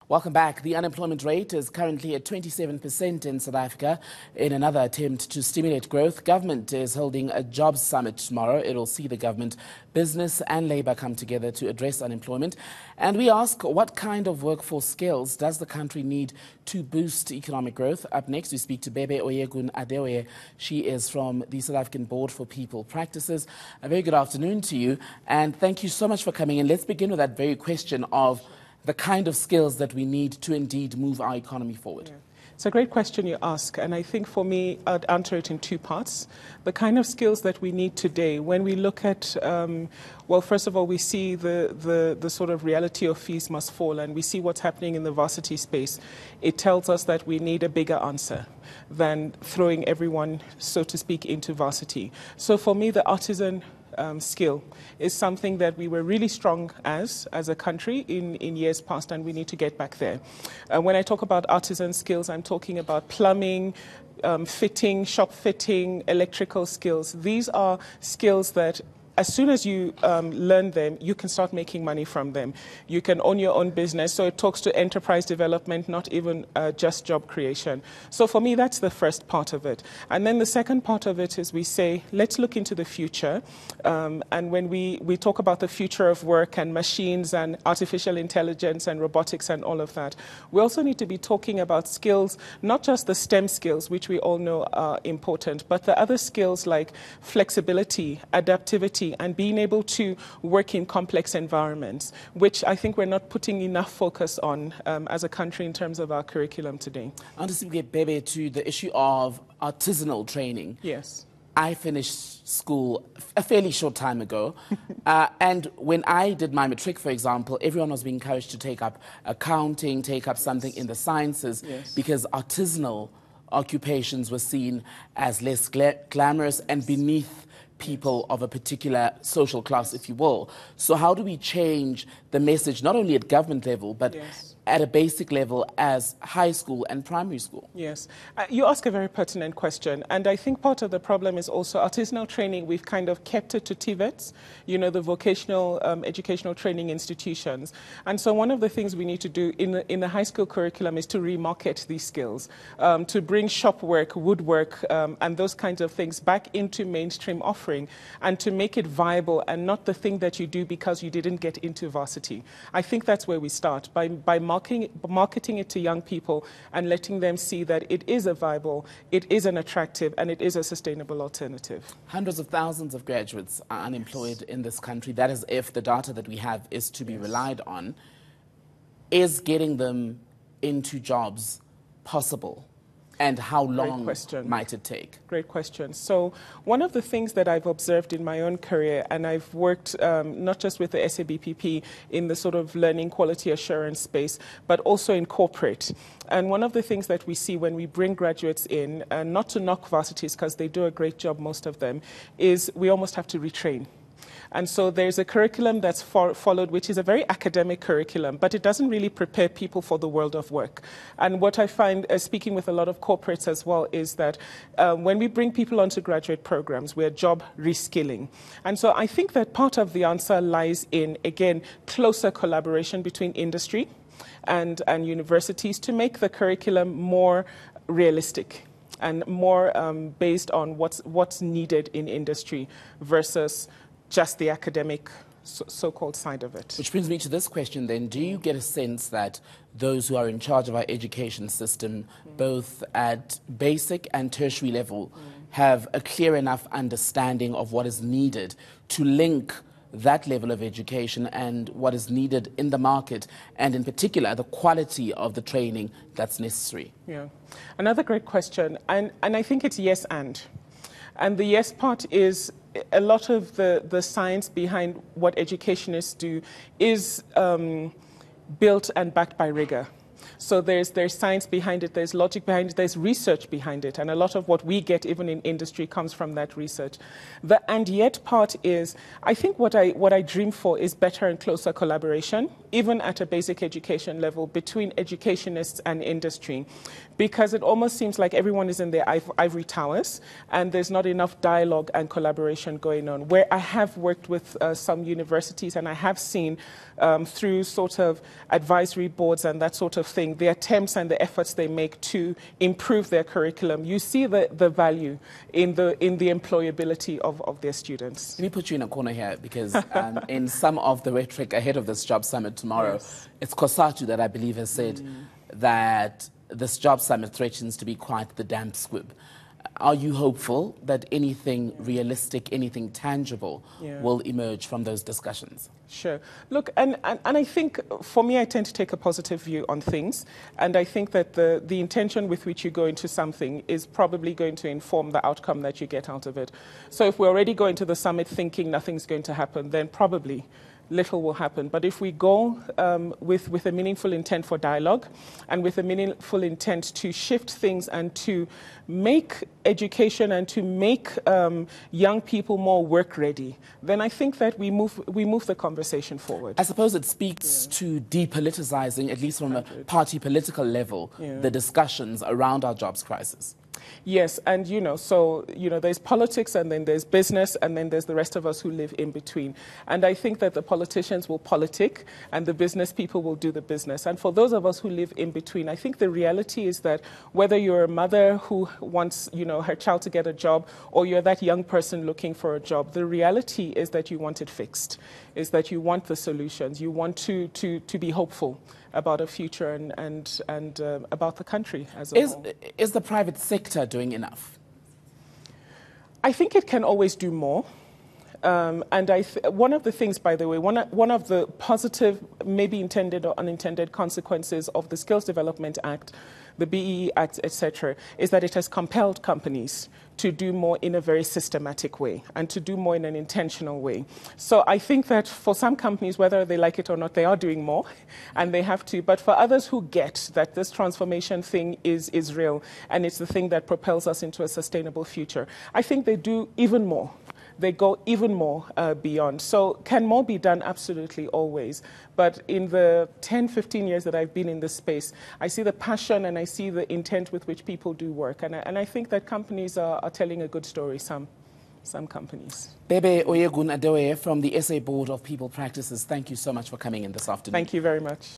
Welcome back. The unemployment rate is currently at 27% in South Africa. In another attempt to stimulate growth, government is holding a jobs summit tomorrow. It will see the government, business and labour come together to address unemployment. And we ask, what kind of workforce skills does the country need to boost economic growth? Up next, we speak to Bebe Oyegun Adeoye. She is from the South African Board for People Practices. A very good afternoon to you, and thank you so much for coming in. Let's begin with that very question of the kind of skills that we need to indeed move our economy forward. Yeah. It's a great question you ask, and I think for me, I'd answer it in two parts. The kind of skills that we need today, when we look at, well, first of all, we see the sort of reality of fees must fall, and we see what's happening in the varsity space. It tells us that we need a bigger answer than throwing everyone, so to speak, into varsity. So for me, the artisan skill is something that we were really strong as a country in years past, and we need to get back there. When I talk about artisan skills, I'm talking about plumbing, fitting, shop fitting, electrical skills. These are skills that as soon as you learn them, you can start making money from them. You can own your own business. So it talks to enterprise development, not even just job creation. So for me, that's the first part of it. And then the second part of it is we say, let's look into the future. And when we talk about the future of work and machines and artificial intelligence and robotics and all of that, we also need to be talking about skills, not just the STEM skills, which we all know are important, but the other skills like flexibility, adaptivity, and being able to work in complex environments, which I think we're not putting enough focus on as a country in terms of our curriculum today. I want to get Bebe to the issue of artisanal training. Yes. I finished school a fairly short time ago, and when I did my matric, for example, everyone was being encouraged to take up accounting, take up something in the sciences, because artisanal occupations were seen as less glamorous and beneath people of a particular social class, if you will. So how do we change the message, not only at government level, but at a basic level as high school and primary school? Yes. You ask a very pertinent question. And I think part of the problem is also artisanal training. We've kind of kept it to TVETs, you know, the vocational educational training institutions. And so one of the things we need to do in the high school curriculum is to remarket these skills, to bring shop work, woodwork, and those kinds of things back into mainstream offering, and to make it viable and not the thing that you do because you didn't get into varsity. I think that's where we start, by marketing it to young people and letting them see that it is a viable, it is an attractive, and it is a sustainable alternative. Hundreds of thousands of graduates are unemployed in this country. That is if the data that we have is to be relied on. Is getting them into jobs possible? And how long might it take? Great question. So one of the things that I've observed in my own career, and I've worked not just with the SABPP in the sort of learning quality assurance space, but also in corporate. And one of the things that we see when we bring graduates in, and not to knock varsities because they do a great job, most of them, is we almost have to retrain. And so there's a curriculum that's followed, which is a very academic curriculum, but it doesn't really prepare people for the world of work. And what I find, speaking with a lot of corporates as well, is that when we bring people onto graduate programs, we're job reskilling. And so I think that part of the answer lies in, again, closer collaboration between industry and universities to make the curriculum more realistic and more based on what's needed in industry versus just the academic so-called side of it. Which brings me to this question then. Do you get a sense that those who are in charge of our education system, both at basic and tertiary level, have a clear enough understanding of what is needed to link that level of education and what is needed in the market, and in particular the quality of the training that's necessary? Yeah. Another great question, and I think it's yes and. And the yes part is a lot of the science behind what educationists do is built and backed by rigor. So there's science behind it, there's logic behind it, there's research behind it, and a lot of what we get even in industry comes from that research. The and yet part is, I think what I dream for is better and closer collaboration, even at a basic education level, between educationists and industry, because it almost seems like everyone is in their ivory towers and there's not enough dialogue and collaboration going on. Where I have worked with some universities and I have seen through sort of advisory boards and that sort of thing, the attempts and the efforts they make to improve their curriculum, you see the value in the employability of their students. Let me put you in a corner here because in some of the rhetoric ahead of this job summit tomorrow, Yes. It's Kosatu that I believe has said that this job summit threatens to be quite the damp squib. Are you hopeful that anything realistic, anything tangible will emerge from those discussions? Sure. Look, and I think for me, I tend to take a positive view on things. And I think that the intention with which you go into something is probably going to inform the outcome that you get out of it. So if we're already going to the summit thinking nothing's going to happen, then probably little will happen. But if we go with a meaningful intent for dialogue and with a meaningful intent to shift things and to make education and to make young people more work ready, then I think that we move the conversation forward. I suppose it speaks to depoliticizing, at least from a party political level, the discussions around our jobs crisis. Yes, and so there's politics and then there's business and then there's the rest of us who live in between. And I think that the politicians will politic and the business people will do the business. And for those of us who live in between, I think the reality is that whether you're a mother who wants, her child to get a job or you're that young person looking for a job, the reality is that you want it fixed, is that you want the solutions, you want to be hopeful about a future and about the country as a whole. Is the private sector doing enough? I think it can always do more. And one of the things, by the way, one of the positive, maybe intended or unintended consequences of the Skills Development Act, the BEE Act, etc., is that it has compelled companies to do more in a very systematic way and to do more in an intentional way. So I think that for some companies, whether they like it or not, they are doing more and they have to. But for others who get that this transformation thing is real and it's the thing that propels us into a sustainable future, I think they do even more. They go even more beyond. So can more be done? Absolutely, always. But in the 10, 15 years that I've been in this space, I see the passion and I see the intent with which people do work. And I think that companies are telling a good story, some companies. Bebe Oyegun Adeoye from the SA Board of People Practices, thank you so much for coming in this afternoon. Thank you very much.